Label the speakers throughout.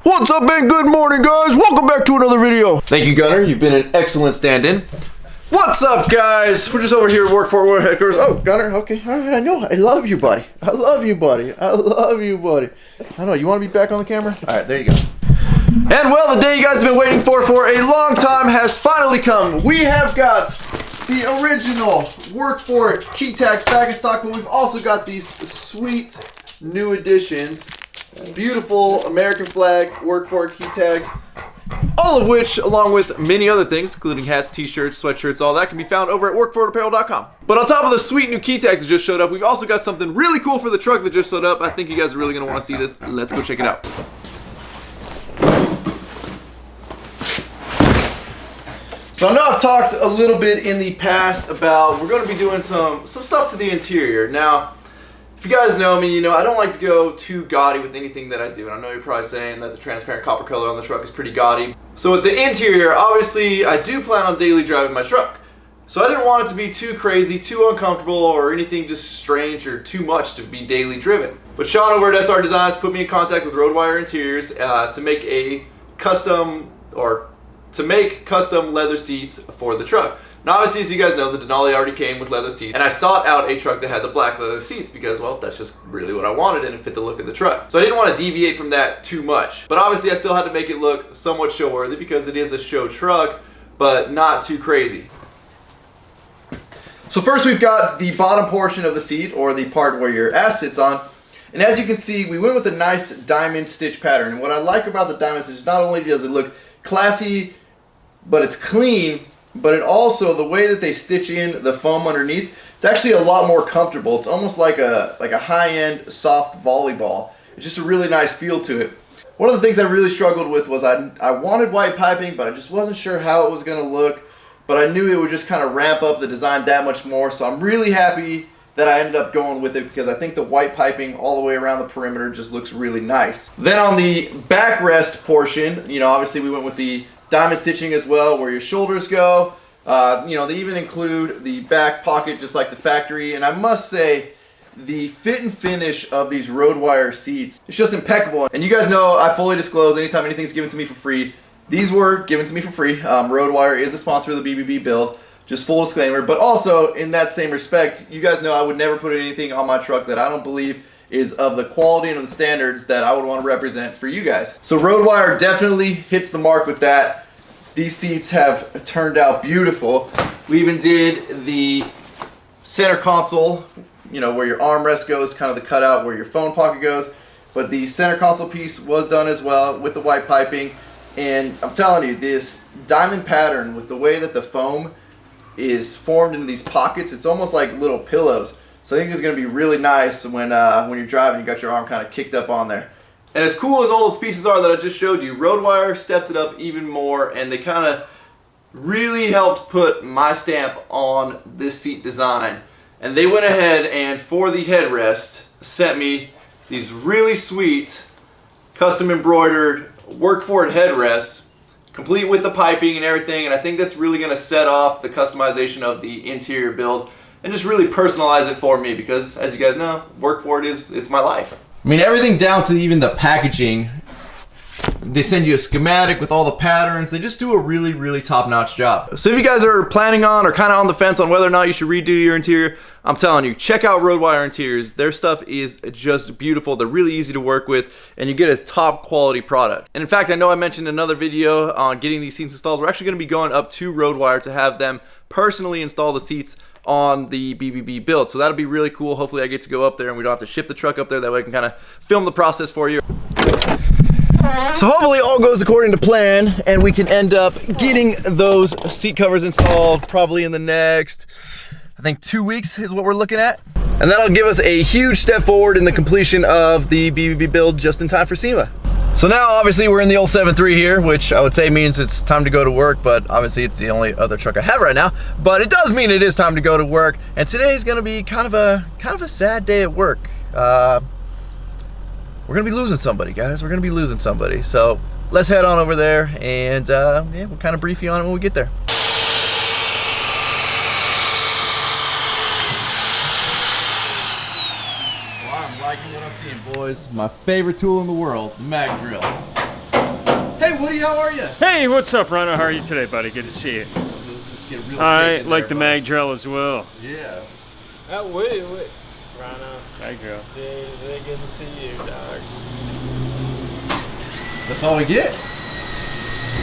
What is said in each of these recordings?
Speaker 1: What's up and good morning, guys? Welcome back to another video. Thank you, Gunner. You've been an excellent stand-in. What's up, guys? We're just over here at WORKFORIT headquarters. Oh, Gunner, okay. All right, I know. I love you, buddy. I love you, buddy. I love you, buddy. I know. You want to be back on the camera? All right, there you go. And well, the day you guys have been waiting for a long time has finally come. We have got the original WORKFORIT key tags back in stock, but we've also got these sweet new additions. Beautiful American flag WORKFORIT key tags, all of which, along with many other things, including hats, t-shirts, sweatshirts, all that, can be found over at WORKFORITapparel.com. But on top of the sweet new key tags that just showed up, we've also got something really cool for the truck that just showed up. I think you guys are really going to want to see this. Let's go check it out. So I know I've talked a little bit in the past about we're going to be doing some stuff to the interior. Now, if you guys know me, you know I don't like to go too gaudy with anything that I do. And I know you're probably saying that the transparent copper color on the truck is pretty gaudy. So with the interior, obviously I do plan on daily driving my truck. So I didn't want it to be too crazy, too uncomfortable, or anything just strange or too much to be daily driven. But Sean over at SR Designs put me in contact with Roadwire Interiors to make custom leather seats for the truck. Now obviously, as you guys know, the Denali already came with leather seats, and I sought out a truck that had the black leather seats because, well, that's just really what I wanted and it fit the look of the truck. So I didn't want to deviate from that too much. But obviously I still had to make it look somewhat show worthy because it is a show truck, but not too crazy. So first we've got the bottom portion of the seat, or the part where your ass sits on. And as you can see, we went with a nice diamond stitch pattern. And what I like about the diamond stitch, not only does it look classy, but it's clean, but it also, the way that they stitch in the foam underneath, it's actually a lot more comfortable. It's almost like a high-end soft volleyball. It's just a really nice feel to it. One of the things I really struggled with was I wanted white piping, but I just wasn't sure how it was going to look. But I knew it would just kind of ramp up the design that much more. So I'm really happy that I ended up going with it because I think the white piping all the way around the perimeter just looks really nice. Then on the backrest portion, you know, obviously we went with the diamond stitching as well, where your shoulders go. You know, they even include the back pocket just like the factory. And I must say, the fit and finish of these Roadwire seats, it's just impeccable. And you guys know I fully disclose anytime anything's given to me for free. These were given to me for free. Roadwire is the sponsor of the BBB build. Just full disclaimer. But also, in that same respect, you guys know I would never put anything on my truck that I don't believe is of the quality and of the standards that I would want to represent for you guys. So Roadwire definitely hits the mark with that. These seats have turned out beautiful. We even did the center console, you know, where your armrest goes, kind of the cutout where your phone pocket goes. But the center console piece was done as well with the white piping. And I'm telling you, this diamond pattern with the way that the foam is formed into these pockets, it's almost like little pillows. So I think it's going to be really nice when you're driving, you got your arm kind of kicked up on there. And as cool as all those pieces are that I just showed you, Roadwire stepped it up even more, and they kind of really helped put my stamp on this seat design. And they went ahead and, for the headrest, sent me these really sweet custom embroidered WORKFORIT headrests, complete with the piping and everything. And I think that's really going to set off the customization of the interior build and just really personalize it for me because, as you guys know, WORKFORIT it's my life. I mean, everything down to even the packaging. They send you a schematic with all the patterns. They just do a really, really top-notch job. So if you guys are planning on or kind of on the fence on whether or not you should redo your interior, I'm telling you, check out Roadwire Interiors. Their stuff is just beautiful. They're really easy to work with, and you get a top-quality product. And in fact, I know I mentioned in another video on getting these seats installed. We're actually going to be going up to Roadwire to have them personally install the seats on the BBB build. So that'll be really cool. Hopefully I get to go up there and we don't have to ship the truck up there. That way I can kind of film the process for you. So hopefully all goes according to plan and we can end up getting those seat covers installed probably in the next, I think 2 weeks is what we're looking at. And that'll give us a huge step forward in the completion of the BBB build just in time for SEMA. So now obviously we're in the old 7.3 here, which I would say means it's time to go to work, but obviously it's the only other truck I have right now. But it does mean it is time to go to work. And today is gonna be kind of a sad day at work. We're gonna be losing somebody, guys. We're gonna be losing somebody. So let's head on over there and yeah, we'll kind of brief you on it when we get there. Well, I'm liking what I'm seeing, boys. My favorite tool in the world, the mag drill. how are you?
Speaker 2: Hey, what's up, Rhino? How are you today, buddy? Good to see you.
Speaker 1: Just get real
Speaker 2: I like the Magdrell as well.
Speaker 1: Yeah.
Speaker 3: Woody, Rhino.
Speaker 2: Magdrell.
Speaker 3: Good to see you, dog.
Speaker 1: That's all we get?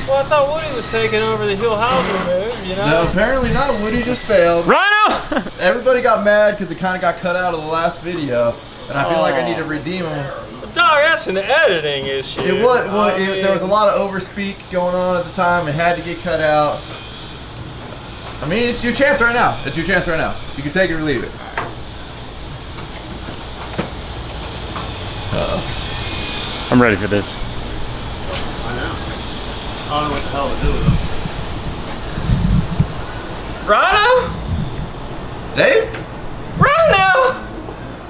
Speaker 3: Well, I thought Woody was taking over the Hill Houser move, you know?
Speaker 1: No, apparently not. Woody just failed.
Speaker 2: Rhino!
Speaker 1: Everybody got mad because it kind of got cut out of the last video, and I feel like I need to redeem them.
Speaker 3: Dog, that's an editing issue.
Speaker 1: It was. Well, there was a lot of overspeak going on at the time. It had to get cut out. I mean, it's your chance right now. It's your chance right now. You can take it or leave it.
Speaker 2: I'm ready for this.
Speaker 4: I know. I don't know what the hell to do with them.
Speaker 3: Rhino?
Speaker 1: Dave?
Speaker 3: Rhino!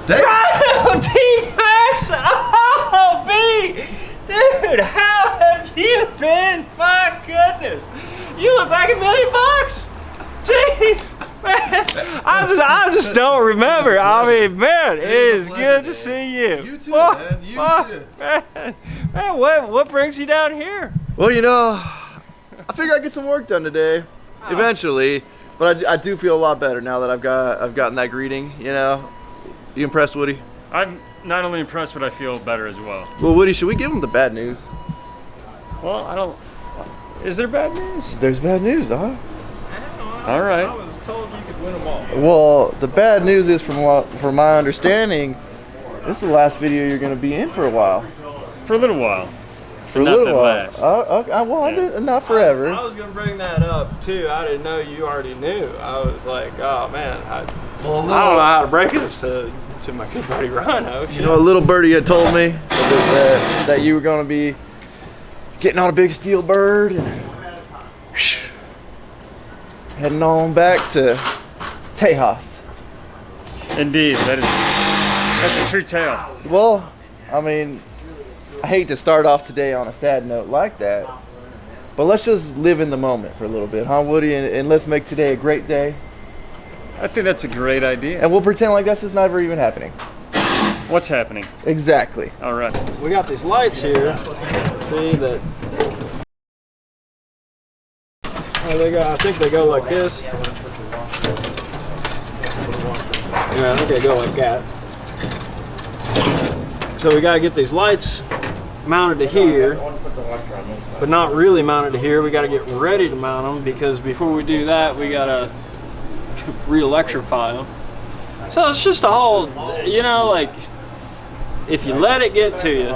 Speaker 1: Dave?
Speaker 3: Rhino! Dmax! Oh, B! Dude, how have you been? My goodness. You look like $1 million. Jeez. Man, I just don't remember. I mean, man, it is good to see you.
Speaker 1: You too, man. You too.
Speaker 3: Man, what brings you down here?
Speaker 1: Well, you know, I figure I'd get some work done today, eventually. But I do feel a lot better now that I've gotten that greeting. You know, you impressed, Woody?
Speaker 2: I'm not only impressed, but I feel better as well.
Speaker 1: Well, Woody, should we give him the bad news?
Speaker 2: Well, I don't. Is there bad news?
Speaker 1: There's bad news, huh?
Speaker 2: All right.
Speaker 3: I was told you could win them all.
Speaker 1: Well, the bad news is, from my understanding, this is the last video you're going to be in for a while.
Speaker 2: For a little while.
Speaker 1: For a little while. Well, I did, not forever.
Speaker 3: I was going to bring that up, too. I didn't know you already knew. I was like, oh, man, I don't know how to break this to my good buddy Rhino.
Speaker 1: You know, a little birdie had told me that you were going to be getting on a big steel bird and heading on back to Tejas.
Speaker 2: Indeed, that's a true tale.
Speaker 1: Well, I mean, I hate to start off today on a sad note like that, but let's just live in the moment for a little bit, huh, Woody? And let's make today a great day.
Speaker 2: I think that's a great idea.
Speaker 1: And we'll pretend like that's just never even happening.
Speaker 2: What's happening?
Speaker 1: Exactly.
Speaker 2: All right.
Speaker 3: We got these lights here. See that? Oh, I think they go like this. Yeah, I think they go like that. So we gotta get these lights mounted to here, but not really mounted to here. We gotta get ready to mount them because before we do that, we gotta re-electrify them. So it's just a whole, you know, like if you let it get to you,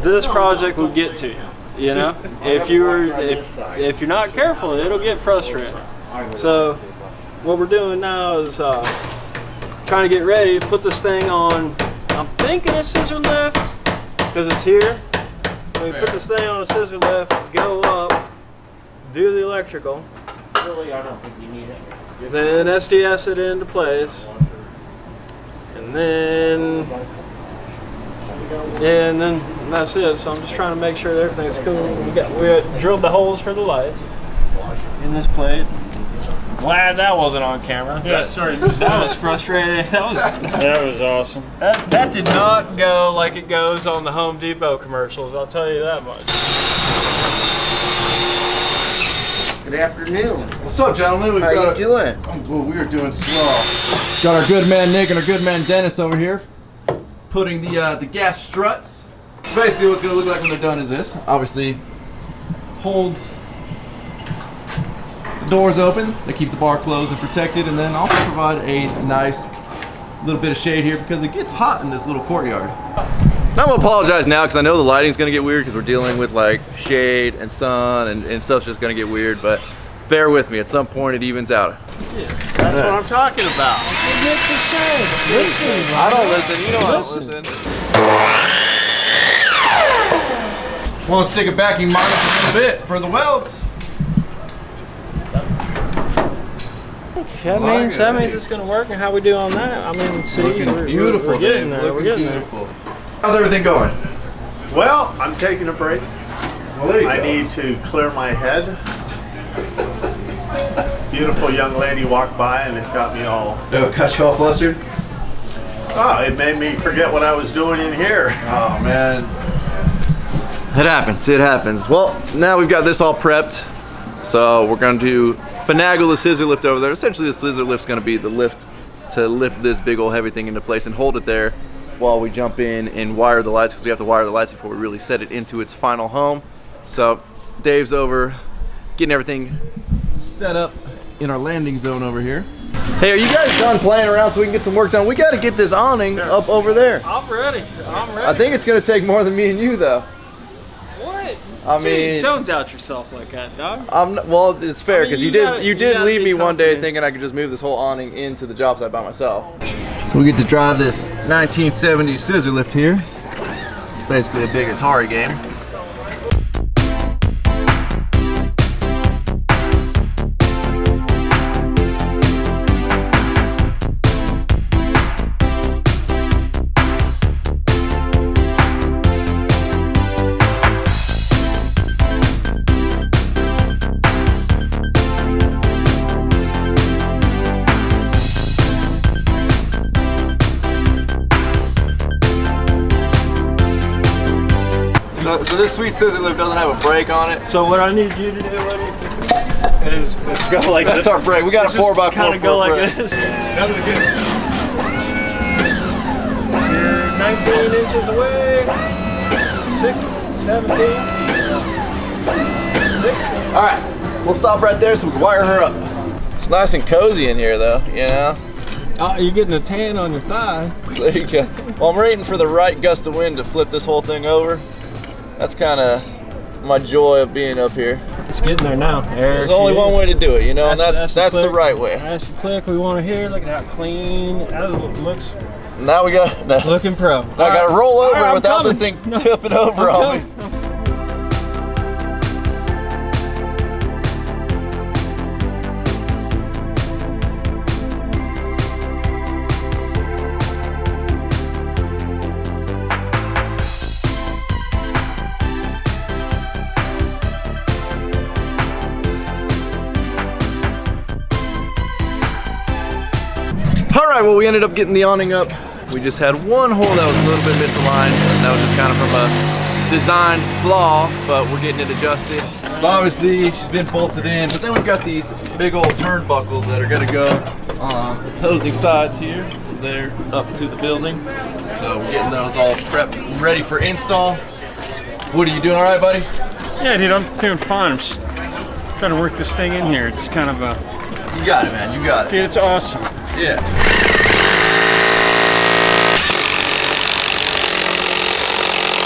Speaker 3: this project will get to you. You know, if you're not careful, it'll get frustrating. So what we're doing now is trying to get ready to put this thing on. I'm thinking a scissor lift because it's here. We put this thing on a scissor lift, go up, do the electrical.
Speaker 4: Really, I don't think you need it.
Speaker 3: Then SDS it into place, and then that's it. So I'm just trying to make sure that everything's cool. We drilled the holes for the lights in this plate. Glad that wasn't on camera.
Speaker 2: Yeah, sorry.
Speaker 3: That was frustrating.
Speaker 2: That was awesome.
Speaker 3: That did not go like it goes on the Home Depot commercials. I'll tell you that much.
Speaker 4: Good afternoon.
Speaker 1: What's up, gentlemen?
Speaker 4: How you doing?
Speaker 1: I'm good. We are doing swell. Got our good man Nick and our good man Dennis over here, putting the gas struts. So basically, what's going to look like when they're done is this. Obviously, holds the doors open. They keep the bar closed and protected, and then also provide a nice little bit of shade here because it gets hot in this little courtyard. Now I'm gonna apologize now because I know the lighting's gonna get weird because we're dealing with like shade and sun and stuff's just gonna get weird, but bear with me. At some point, it evens out.
Speaker 3: Yeah, that's what I'm talking about. Listen.
Speaker 1: I don't listen. You know I don't listen. Want to stick a backing minus a little bit for the welds.
Speaker 3: That means it's going to work. And how we do on that? I mean, see,
Speaker 1: Looking beautiful,
Speaker 3: we're getting
Speaker 1: Dave.
Speaker 3: there. We're
Speaker 1: Looking
Speaker 3: getting
Speaker 1: beautiful. How's everything going?
Speaker 4: Well, I'm taking a break.
Speaker 1: Well, there you
Speaker 4: I
Speaker 1: go.
Speaker 4: need to clear my head. Beautiful young lady walked by and it got me all.
Speaker 1: It'll cut you all flustered?
Speaker 4: Oh, it made me forget what I was doing in here.
Speaker 1: Oh, man. It happens, it happens. Well, now we've got this all prepped. So we're going to finagle the scissor lift over there. Essentially the scissor lift's going to be the lift to lift this big old heavy thing into place and hold it there while we jump in and wire the lights, because we have to wire the lights before we really set it into its final home. So Dave's over getting everything set up in our landing zone over here. Hey, are you guys done playing around so we can get some work done? We got to get this awning up over there.
Speaker 3: I'm ready. I'm ready.
Speaker 1: I think it's going to take more than me and you, though.
Speaker 3: What?
Speaker 1: I mean,
Speaker 3: dude, don't doubt yourself like that, dog.
Speaker 1: Well, it's fair because you did leave me one day
Speaker 3: confident.
Speaker 1: thinking I could just move this whole awning into the job site by myself. So we get to drive this 1970s scissor lift here. It's basically a big Atari game. So this sweet scissor lift doesn't have a brake on it.
Speaker 3: So what I need you to do, buddy, is go like
Speaker 1: That's
Speaker 3: this.
Speaker 1: our brake. We got a 4x4
Speaker 3: kind of go like this.
Speaker 4: That was good.
Speaker 3: You're 19 inches away. 17. 16.
Speaker 1: All right, we'll stop right there so we can wire her up. It's nice and cozy in here though, you know?
Speaker 3: Oh, you're getting a tan on your thigh.
Speaker 1: There you go. Well, I'm waiting for the right gust of wind to flip this whole thing over. That's kind of my joy of being up here.
Speaker 3: It's getting there now.
Speaker 1: There's only one way to do it, you know, and that's the right way.
Speaker 3: That's the click we want to hear. Look at how clean that looks.
Speaker 1: Now we got
Speaker 3: Looking pro.
Speaker 1: Now I got to roll over
Speaker 3: right,
Speaker 1: without this thing tipping over on me. Alright, well we ended up getting the awning up. We just had one hole that was a little bit misaligned. That was just kind of from a design flaw, but we're getting it adjusted. So obviously she's been bolted in, but then we've got these big old turnbuckles that are gonna go on opposing sides here, from there up to the building. So we're getting those all prepped, ready for install. What are you doing, alright buddy?
Speaker 2: Yeah, dude, I'm doing fine. I'm just trying to work this thing in here. It's kind of a...
Speaker 1: You got it, man, you got it.
Speaker 2: Dude, it's awesome.
Speaker 1: Yeah.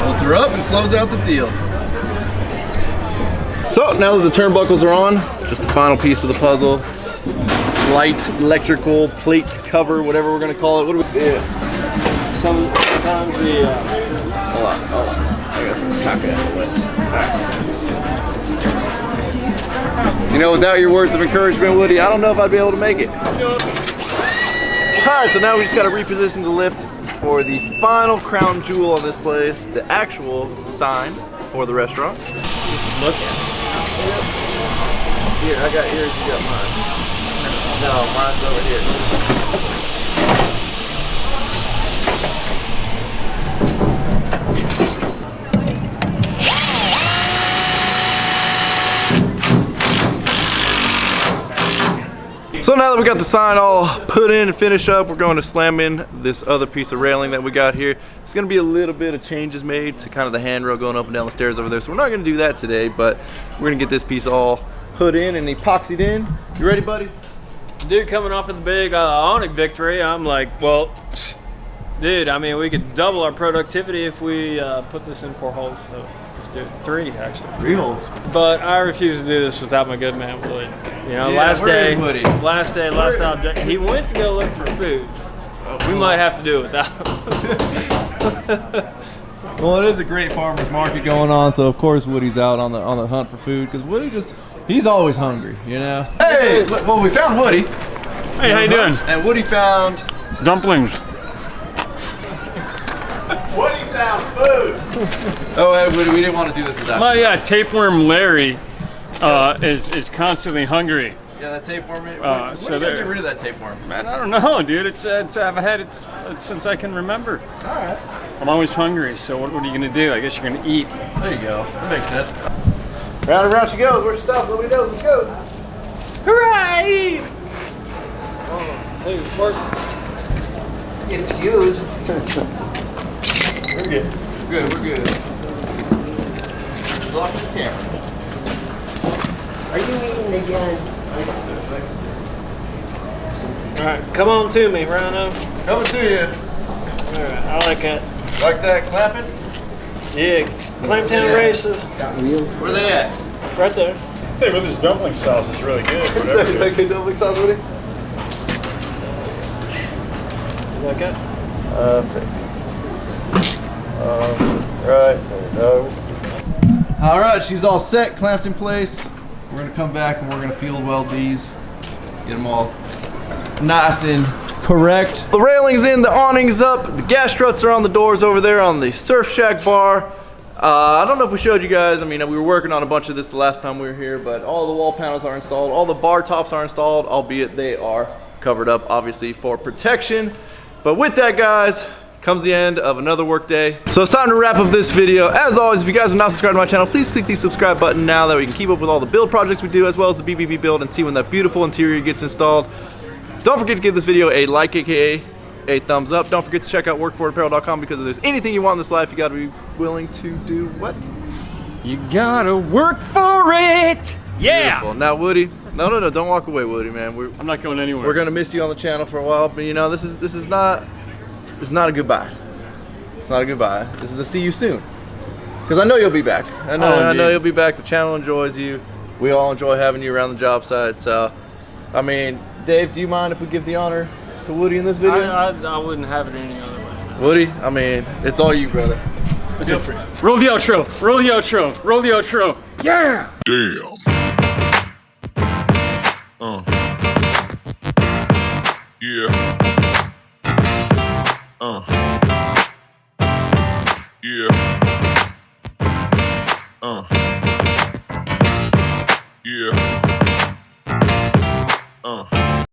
Speaker 1: Bolt her up and close out the deal. So now that the turnbuckles are on, just the final piece of the puzzle. Slight electrical plate cover, whatever we're gonna call it. What do we do?
Speaker 3: Sometimes the
Speaker 1: Hold on. I got some taco out of the way. Alright. You know, without your words of encouragement, Woody, I don't know if I'd be able to make it. Alright, so now we just gotta reposition the lift for the final crown jewel on this place, the actual sign for the restaurant.
Speaker 3: look at it.
Speaker 1: Here, I got yours, you got mine. No, mine's over here. So now that we got the sign all put in and finished up, we're going to slam in this other piece of railing that we got here. It's going to be a little bit of changes made to kind of the handrail going up and down the stairs over there. So we're not going to do that today, but we're going to get this piece all put in and epoxied in. You ready, buddy?
Speaker 3: Dude, coming off of the big awning victory, I'm like, well, dude, I mean, we could double our productivity if we put this in 4 holes. So let's do it. 3, actually.
Speaker 1: 3 holes.
Speaker 3: But I refuse to do this without my good man Woody. You know,
Speaker 1: Yeah,
Speaker 3: last
Speaker 1: where is Woody?
Speaker 3: last object. He went to go look for food. We might have to do it without him.
Speaker 1: Well, it is a great farmer's market going on, so of course Woody's out on the hunt for food, because Woody he's always hungry, you know? Hey, well, we found Woody.
Speaker 2: Hey, how you doing?
Speaker 1: And Woody found...
Speaker 2: Dumplings.
Speaker 1: Woody found food! Oh, hey, Woody, we didn't want to do this without
Speaker 2: My tapeworm Larry is constantly hungry.
Speaker 1: Yeah, that tapeworm. When
Speaker 2: So
Speaker 1: are you gonna
Speaker 2: there-
Speaker 1: get rid of that tapeworm?
Speaker 2: Man, I don't know, dude. I've had it since I can remember.
Speaker 1: All right.
Speaker 2: I'm always hungry, so what are you gonna do? I guess you're gonna eat.
Speaker 1: There you go. That makes sense. Round and round she goes. Where's your stuff? Nobody knows. Let's go.
Speaker 2: Hooray!
Speaker 3: Hey, first,
Speaker 5: It's used.
Speaker 1: We're good. We're good. Lock the camera.
Speaker 5: Are you eating again?
Speaker 1: Thank you, sir. Thank you, sir.
Speaker 3: all right, come on to me, Rhino.
Speaker 1: Coming to you.
Speaker 3: All right, I like that.
Speaker 1: Like that clapping?
Speaker 3: Yeah, Clamptown
Speaker 1: Yeah.
Speaker 3: races,
Speaker 5: Got wheels.
Speaker 1: Where they at?
Speaker 3: right there.
Speaker 4: I'd say with this dumpling sauce, it's really good. Whatever it is.
Speaker 1: Okay, dumpling sauce, Woody?
Speaker 3: You like that?
Speaker 1: Let's see. Right, there we go. All right, she's all set, clamped in place. We're gonna come back and we're gonna field weld these. Get them all nice and correct. The railing's in, the awning's up, the gas struts are on the doors over there on the Surf Shack bar. I don't know if we showed you guys, I mean, we were working on a bunch of this the last time we were here, but all the wall panels are installed, all the bar tops are installed, albeit they are covered up, obviously, for protection. But with that, guys, comes the end of another work day. So it's time to wrap up this video. As always, if you guys have not subscribed to my channel, please click the subscribe button now, that we can keep up with all the build projects we do, as well as the BBB build, and see when that beautiful interior gets installed. Don't forget to give this video a like, aka a thumbs up. Don't forget to check out WORKFORITapparel.com, because if there's anything you want in this life, you gotta be willing to do what?
Speaker 2: You gotta work for it. Yeah.
Speaker 1: Beautiful. Now, Woody, no, don't walk away, Woody, man.
Speaker 2: I'm not going anywhere.
Speaker 1: We're gonna miss you on the channel for a while, but you know, this is not a goodbye. It's not a goodbye. This is a see you soon. Because I know you'll be back. I know
Speaker 2: indeed.
Speaker 1: you'll be back. The channel enjoys you. We all enjoy having you around the job site. So, I mean, Dave, do you mind if we give the honor to Woody in this video?
Speaker 3: I wouldn't have it any other way.
Speaker 1: Woody, I mean, it's all you, brother. Feel free.
Speaker 2: Roll the outro. Roll the outro. Roll the outro. Yeah.
Speaker 6: Damn. Yeah. Yeah. Yeah.